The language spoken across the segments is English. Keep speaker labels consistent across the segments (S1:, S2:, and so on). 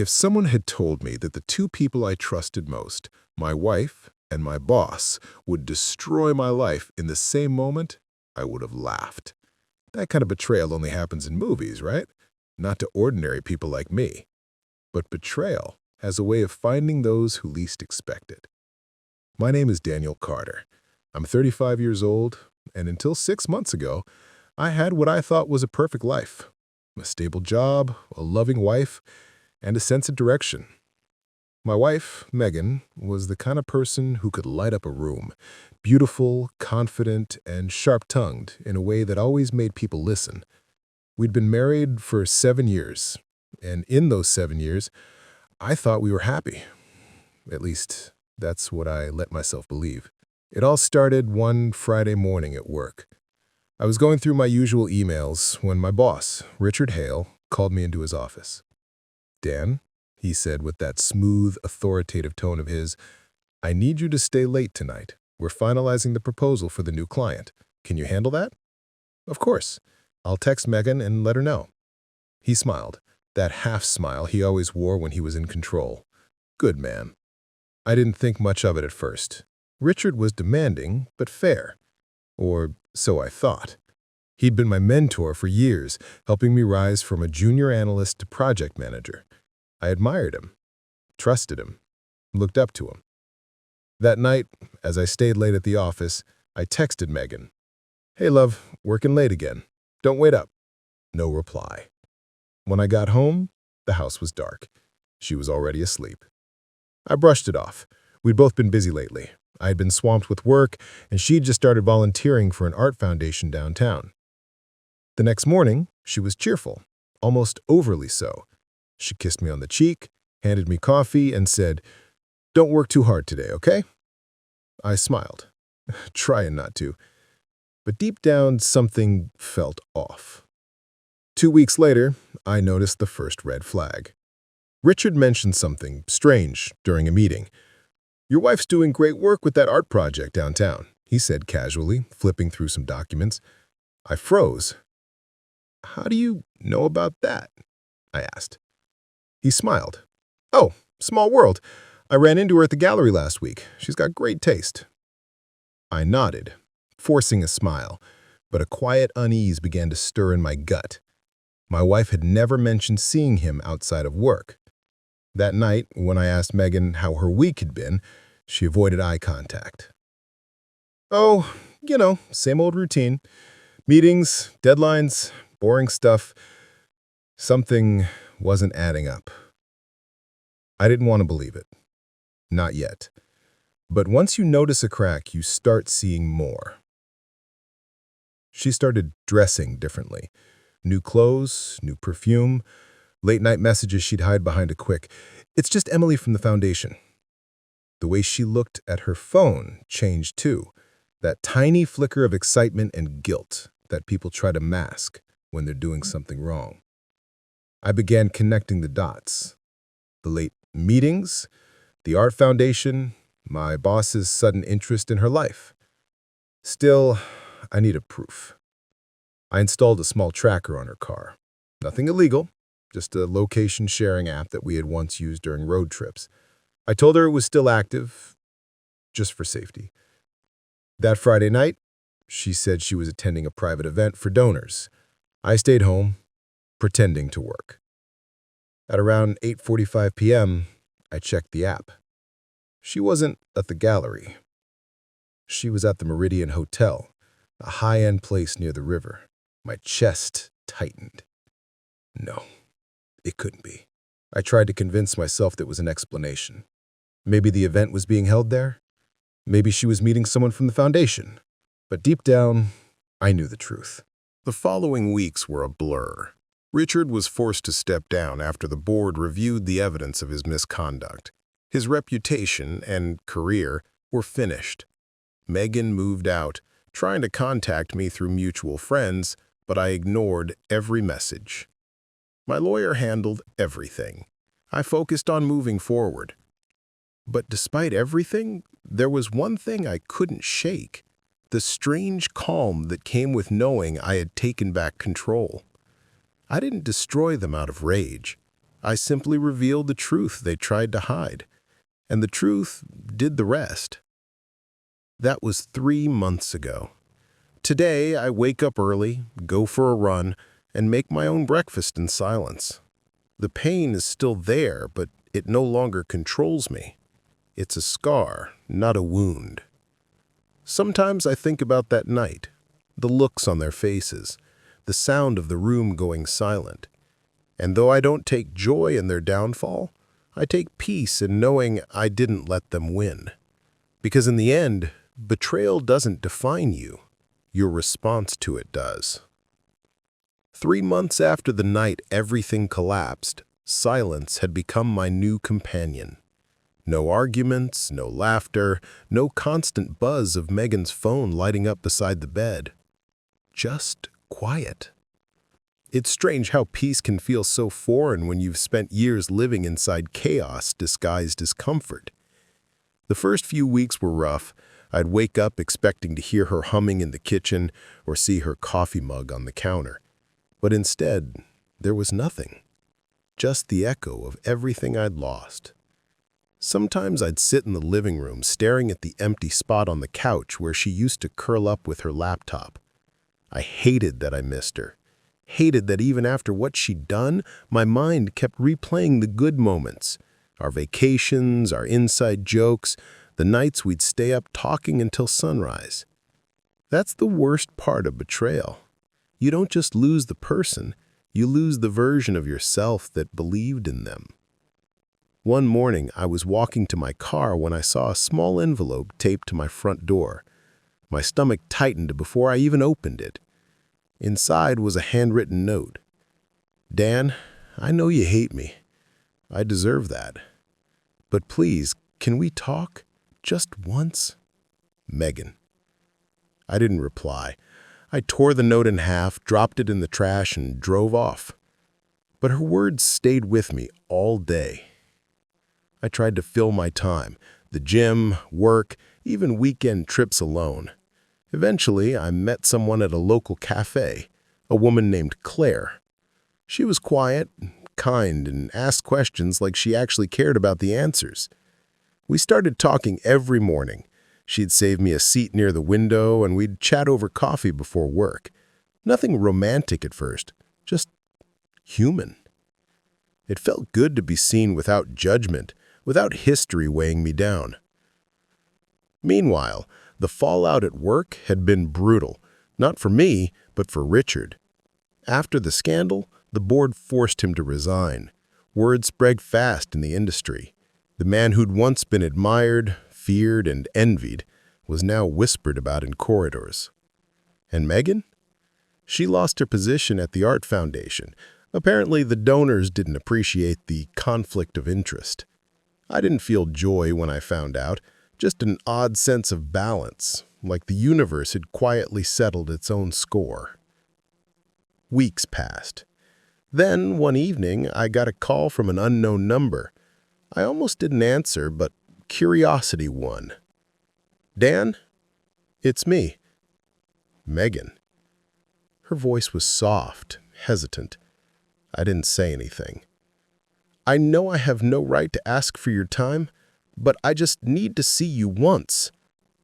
S1: If someone had told me that the two people I trusted most, my wife and my boss, would destroy my life in the same moment, I would have laughed. That kind of betrayal only happens in movies, right? Not to ordinary people like me. But betrayal has a way of finding those who least expect it. My name is Daniel Carter. I'm 35 years old, and until 6 months ago, I had what I thought was a perfect life. A stable job, a loving wife, and a sense of direction. My wife, Megan, was the kind of person who could light up a room, beautiful, confident, and sharp-tongued in a way that always made people listen. We'd been married for 7 years, and in those 7 years, I thought we were happy. At least, that's what I let myself believe. It all started one Friday morning at work. I was going through my usual emails when my boss, Richard Hale, called me into his office. "Dan," he said with that smooth, authoritative tone of his, "I need you to stay late tonight. We're finalizing the proposal for the new client. Can you handle that?" "Of course. I'll text Megan and let her know." He smiled, that half-smile he always wore when he was in control. Good man. I didn't think much of it at first. Richard was demanding, but fair. Or so I thought. He'd been my mentor for years, helping me rise from a junior analyst to project manager. I admired him, trusted him, looked up to him. That night, as I stayed late at the office, I texted Megan. "Hey, love, working late again. Don't wait up." No reply. When I got home, the house was dark. She was already asleep. I brushed it off. We'd both been busy lately. I had been swamped with work, and she'd just started volunteering for an art foundation downtown. The next morning, she was cheerful, almost overly so. She kissed me on the cheek, handed me coffee, and said, "Don't work too hard today, okay?" I smiled, trying not to. But deep down, something felt off. 2 weeks later, I noticed the first red flag. Richard mentioned something strange during a meeting. "Your wife's doing great work with that art project downtown," he said casually, flipping through some documents. I froze. "How do you know about that?" I asked. He smiled. "Oh, small world. I ran into her at the gallery last week. She's got great taste." I nodded, forcing a smile, but a quiet unease began to stir in my gut. My wife had never mentioned seeing him outside of work. That night, when I asked Megan how her week had been, she avoided eye contact. "Oh, same old routine. Meetings, deadlines, boring stuff." Something wasn't adding up. I didn't want to believe it. Not yet. But once you notice a crack, you start seeing more. She started dressing differently. New clothes, new perfume, late-night messages she'd hide behind a quick, "It's just Emily from the foundation." The way she looked at her phone changed too. That tiny flicker of excitement and guilt that people try to mask when they're doing something wrong. I began connecting the dots. The late meetings, the art foundation, my boss's sudden interest in her life. Still, I needed proof. I installed a small tracker on her car. Nothing illegal, just a location-sharing app that we had once used during road trips. I told her it was still active, just for safety. That Friday night, she said she was attending a private event for donors. I stayed home, pretending to work. At around 8:45 p.m., I checked the app. She wasn't at the gallery. She was at the Meridian Hotel, a high-end place near the river. My chest tightened. No, it couldn't be. I tried to convince myself there was an explanation. Maybe the event was being held there. Maybe she was meeting someone from the foundation. But deep down, I knew the truth. The following weeks were a blur. Richard was forced to step down after the board reviewed the evidence of his misconduct. His reputation and career were finished. Megan moved out, trying to contact me through mutual friends, but I ignored every message. My lawyer handled everything. I focused on moving forward. But despite everything, there was one thing I couldn't shake: the strange calm that came with knowing I had taken back control. I didn't destroy them out of rage. I simply revealed the truth they tried to hide, and the truth did the rest. That was 3 months ago. Today, I wake up early, go for a run, and make my own breakfast in silence. The pain is still there, but it no longer controls me. It's a scar, not a wound. Sometimes I think about that night, the looks on their faces, the sound of the room going silent. And though I don't take joy in their downfall, I take peace in knowing I didn't let them win. Because in the end, betrayal doesn't define you. Your response to it does. 3 months after the night everything collapsed, silence had become my new companion. No arguments, no laughter, no constant buzz of Megan's phone lighting up beside the bed. Just quiet. It's strange how peace can feel so foreign when you've spent years living inside chaos disguised as comfort. The first few weeks were rough. I'd wake up expecting to hear her humming in the kitchen or see her coffee mug on the counter. But instead, there was nothing. Just the echo of everything I'd lost. Sometimes I'd sit in the living room staring at the empty spot on the couch where she used to curl up with her laptop. I hated that I missed her. Hated that even after what she'd done, my mind kept replaying the good moments. Our vacations, our inside jokes, the nights we'd stay up talking until sunrise. That's the worst part of betrayal. You don't just lose the person, you lose the version of yourself that believed in them. One morning, I was walking to my car when I saw a small envelope taped to my front door. My stomach tightened before I even opened it. Inside was a handwritten note. "Dan, I know you hate me. I deserve that. But please, can we talk? Just once? Megan." I didn't reply. I tore the note in half, dropped it in the trash, and drove off. But her words stayed with me all day. I tried to fill my time, the gym, work, even weekend trips alone. Eventually, I met someone at a local cafe, a woman named Claire. She was quiet, kind, and asked questions like she actually cared about the answers. We started talking every morning. She'd save me a seat near the window, and we'd chat over coffee before work. Nothing romantic at first, just human. It felt good to be seen without judgment, without history weighing me down. Meanwhile, the fallout at work had been brutal, not for me, but for Richard. After the scandal, the board forced him to resign. Word spread fast in the industry. The man who'd once been admired, feared, and envied was now whispered about in corridors. And Megan? She lost her position at the Art Foundation. Apparently, the donors didn't appreciate the conflict of interest. I didn't feel joy when I found out, just an odd sense of balance, like the universe had quietly settled its own score. Weeks passed. Then, one evening, I got a call from an unknown number. I almost didn't answer, but curiosity won. "Dan? It's me. Megan." Her voice was soft, hesitant. I didn't say anything. "I know I have no right to ask for your time, but I just need to see you once.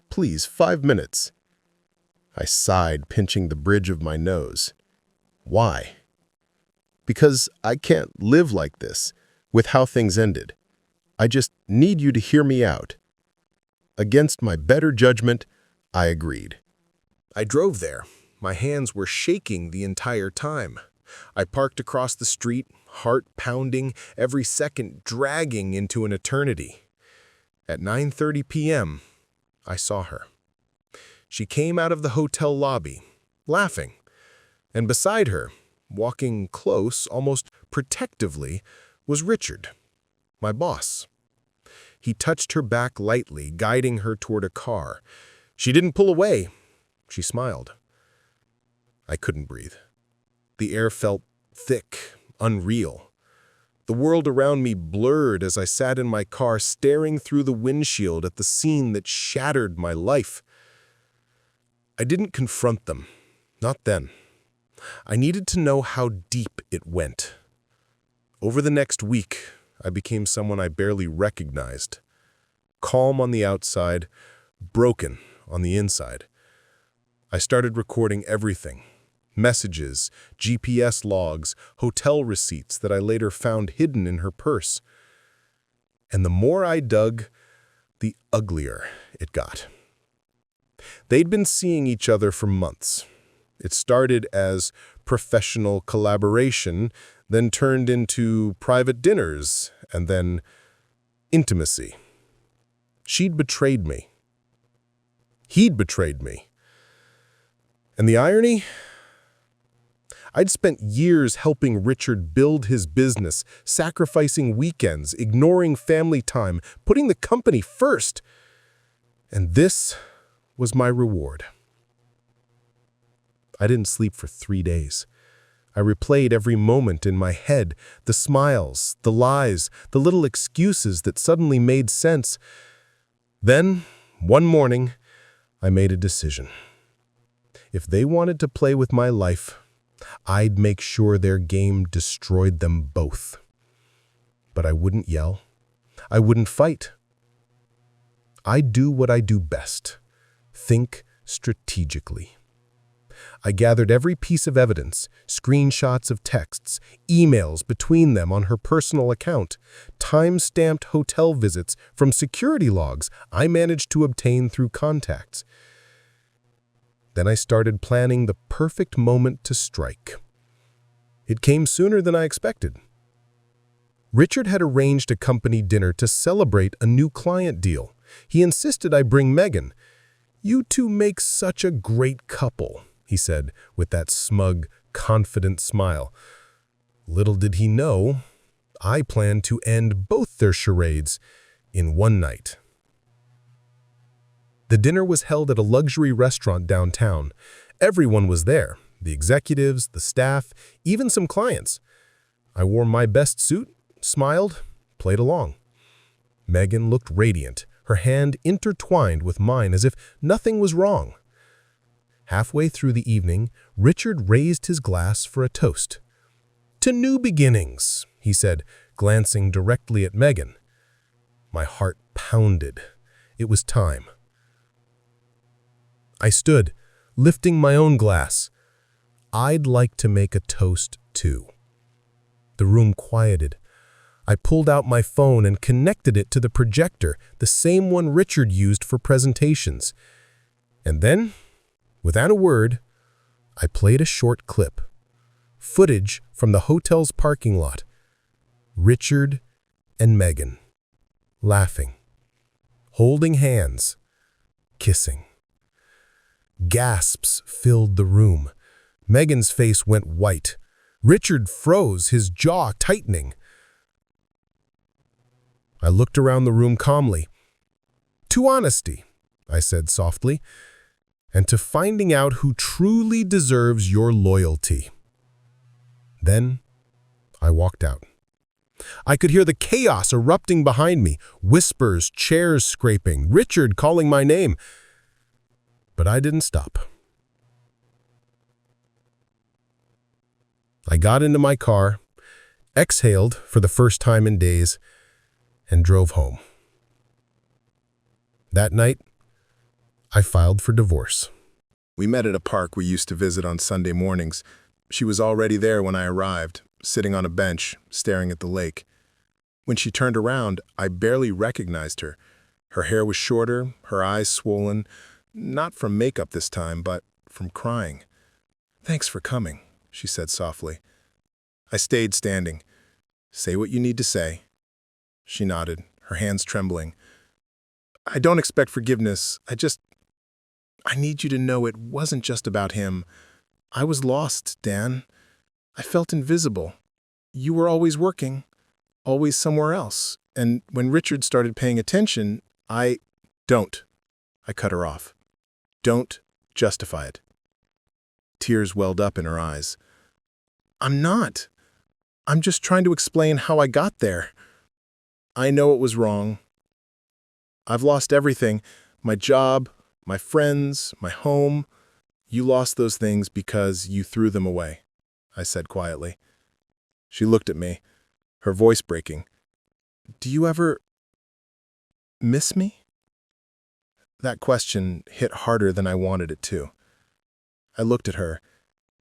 S1: Please, 5 minutes." I sighed, pinching the bridge of my nose. "Why?" "Because I can't live like this, with how things ended. I just need you to hear me out." Against my better judgment, I agreed. I drove there. My hands were shaking the entire time. I parked across the street, heart pounding, every second dragging into an eternity. At 9:30 p.m., I saw her. She came out of the hotel lobby, laughing, and beside her, walking close, almost protectively, was Richard, my boss. He touched her back lightly, guiding her toward a car. She didn't pull away. She smiled. I couldn't breathe. The air felt thick, unreal. The world around me blurred as I sat in my car staring through the windshield at the scene that shattered my life. I didn't confront them, not then. I needed to know how deep it went. Over the next week, I became someone I barely recognized. Calm on the outside, broken on the inside. I started recording everything. Messages, GPS logs, hotel receipts that I later found hidden in her purse. And the more I dug, the uglier it got. They'd been seeing each other for months. It started as professional collaboration, then turned into private dinners, and then intimacy. She'd betrayed me. He'd betrayed me. And the irony? I'd spent years helping Richard build his business, sacrificing weekends, ignoring family time, putting the company first. And this was my reward. I didn't sleep for 3 days. I replayed every moment in my head, the smiles, the lies, the little excuses that suddenly made sense. Then, one morning, I made a decision. If they wanted to play with my life, I'd make sure their game destroyed them both. But I wouldn't yell. I wouldn't fight. I'd do what I do best. Think strategically. I gathered every piece of evidence, screenshots of texts, emails between them on her personal account, time-stamped hotel visits from security logs I managed to obtain through contacts. Then I started planning the perfect moment to strike. It came sooner than I expected. Richard had arranged a company dinner to celebrate a new client deal. He insisted I bring Megan. "You two make such a great couple," he said with that smug, confident smile. Little did he know, I planned to end both their charades in one night. The dinner was held at a luxury restaurant downtown. Everyone was there, the executives, the staff, even some clients. I wore my best suit, smiled, played along. Megan looked radiant, her hand intertwined with mine as if nothing was wrong. Halfway through the evening, Richard raised his glass for a toast. "To new beginnings," he said, glancing directly at Megan. My heart pounded. It was time. I stood, lifting my own glass. I'd like to make a toast, too. The room quieted. I pulled out my phone and connected it to the projector, the same one Richard used for presentations. And then, without a word, I played a short clip. Footage from the hotel's parking lot. Richard and Megan, laughing, holding hands, kissing. Gasps filled the room. Megan's face went white. Richard froze, his jaw tightening. I looked around the room calmly. "To honesty," I said softly, "and to finding out who truly deserves your loyalty." Then I walked out. I could hear the chaos erupting behind me, whispers, chairs scraping, Richard calling my name. But I didn't stop. I got into my car, exhaled for the first time in days, and drove home. That night, I filed for divorce. We met at a park we used to visit on Sunday mornings. She was already there when I arrived, sitting on a bench, staring at the lake. When she turned around, I barely recognized her. Her hair was shorter, her eyes swollen, not from makeup this time, but from crying. "Thanks for coming," she said softly. I stayed standing. "Say what you need to say." She nodded, her hands trembling. "I don't expect forgiveness. I need you to know it wasn't just about him. I was lost, Dan. I felt invisible. You were always working, always somewhere else. And when Richard started paying attention, Don't," I cut her off. "Don't justify it." Tears welled up in her eyes. "I'm not. I'm just trying to explain how I got there. I know it was wrong. I've lost everything. My job, my friends, my home. You lost those things because you threw them away," I said quietly. She looked at me. her voice breaking. "Do you ever miss me?" That question hit harder than I wanted it to. I looked at her,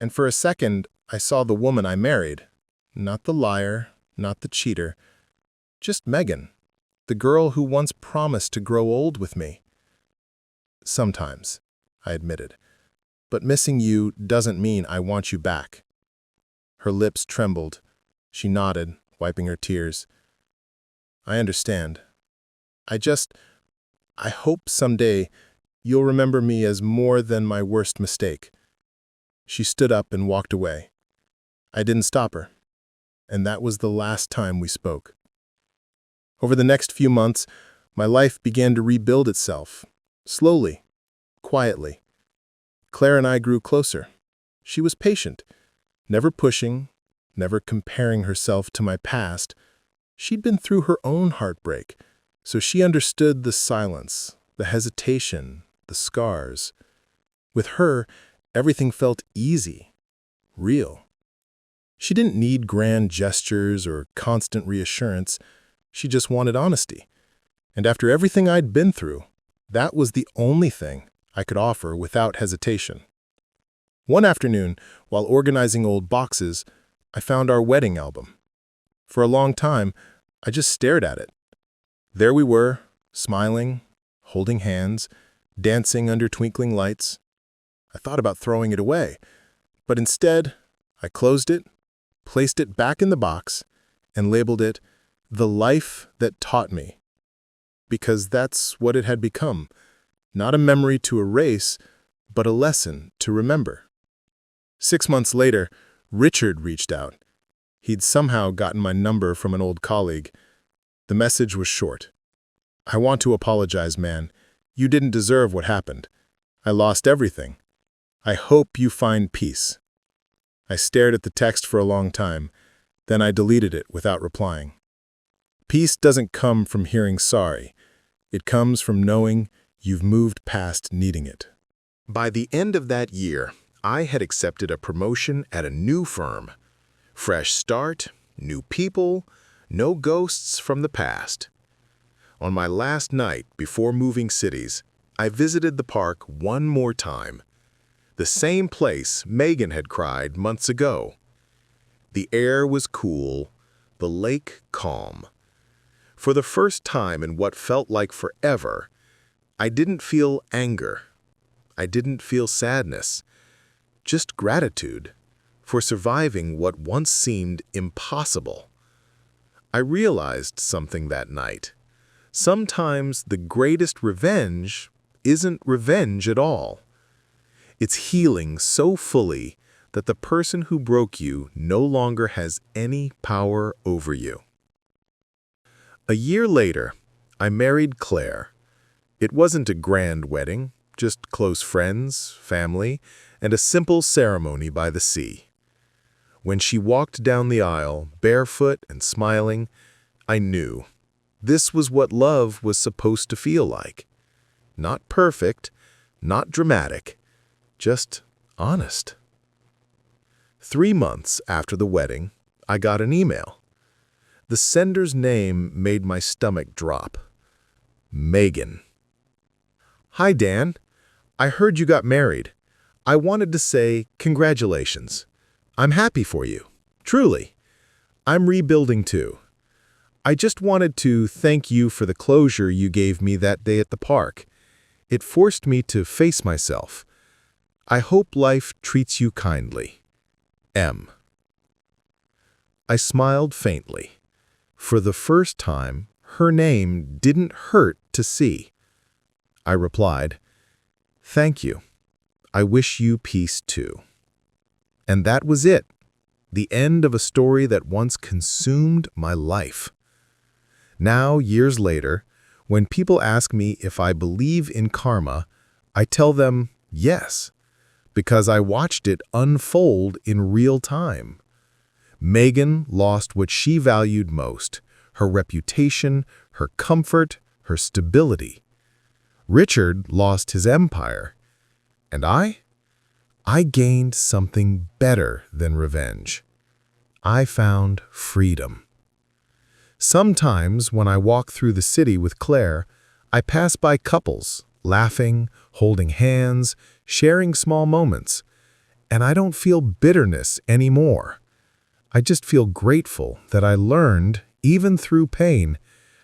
S1: and for a second I saw the woman I married. Not the liar, not the cheater. Just Megan, the girl who once promised to grow old with me. "Sometimes," I admitted. "But missing you doesn't mean I want you back." Her lips trembled. She nodded, wiping her tears. "I understand. I hope someday you'll remember me as more than my worst mistake." She stood up and walked away. I didn't stop her, and that was the last time we spoke. Over the next few months, my life began to rebuild itself, slowly, quietly. Claire and I grew closer. She was patient, never pushing, never comparing herself to my past. She'd been through her own heartbreak, so she understood the silence, the hesitation, the scars. With her, everything felt easy, real. She didn't need grand gestures or constant reassurance. She just wanted honesty. And after everything I'd been through, that was the only thing I could offer without hesitation. One afternoon, while organizing old boxes, I found our wedding album. For a long time, I just stared at it. There we were, smiling, holding hands, dancing under twinkling lights. I thought about throwing it away, but instead, I closed it, placed it back in the box, and labeled it "The Life That Taught Me." Because that's what it had become. Not a memory to erase, but a lesson to remember. 6 months later, Richard reached out. He'd somehow gotten my number from an old colleague. The message was short. "I want to apologize, man. You didn't deserve what happened. I lost everything. I hope you find peace." I stared at the text for a long time. Then I deleted it without replying. Peace doesn't come from hearing sorry. It comes from knowing you've moved past needing it. By the end of that year, I had accepted a promotion at a new firm. Fresh start, new people, no ghosts from the past. On my last night before moving cities, I visited the park one more time. The same place Megan had cried months ago. The air was cool, the lake calm. For the first time in what felt like forever, I didn't feel anger. I didn't feel sadness. Just gratitude for surviving what once seemed impossible. I realized something that night. Sometimes the greatest revenge isn't revenge at all. It's healing so fully that the person who broke you no longer has any power over you. A year later, I married Claire. It wasn't a grand wedding, just close friends, family, and a simple ceremony by the sea. When she walked down the aisle, barefoot and smiling, I knew this was what love was supposed to feel like. Not perfect, not dramatic, just honest. 3 months after the wedding, I got an email. The sender's name made my stomach drop. Megan. "Hi, Dan. I heard you got married. I wanted to say congratulations. I'm happy for you. Truly. I'm rebuilding too. I just wanted to thank you for the closure you gave me that day at the park. It forced me to face myself. I hope life treats you kindly. M." I smiled faintly. For the first time, her name didn't hurt to see. I replied, "Thank you. I wish you peace too." And that was it. The end of a story that once consumed my life. Now, years later, when people ask me if I believe in karma, I tell them yes, because I watched it unfold in real time. Megan lost what she valued most, her reputation, her comfort, her stability. Richard lost his empire. And I gained something better than revenge. I found freedom.
S2: Sometimes, when I walk through the city with Claire, I pass by couples, laughing, holding hands, sharing small moments, and I don't feel bitterness anymore. I just feel grateful that I learned, even through pain,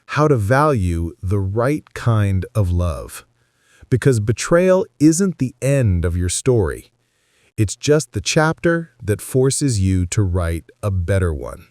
S2: how to value the right kind of love. Because betrayal isn't the end of your story. It's just the chapter that forces you to write a better one.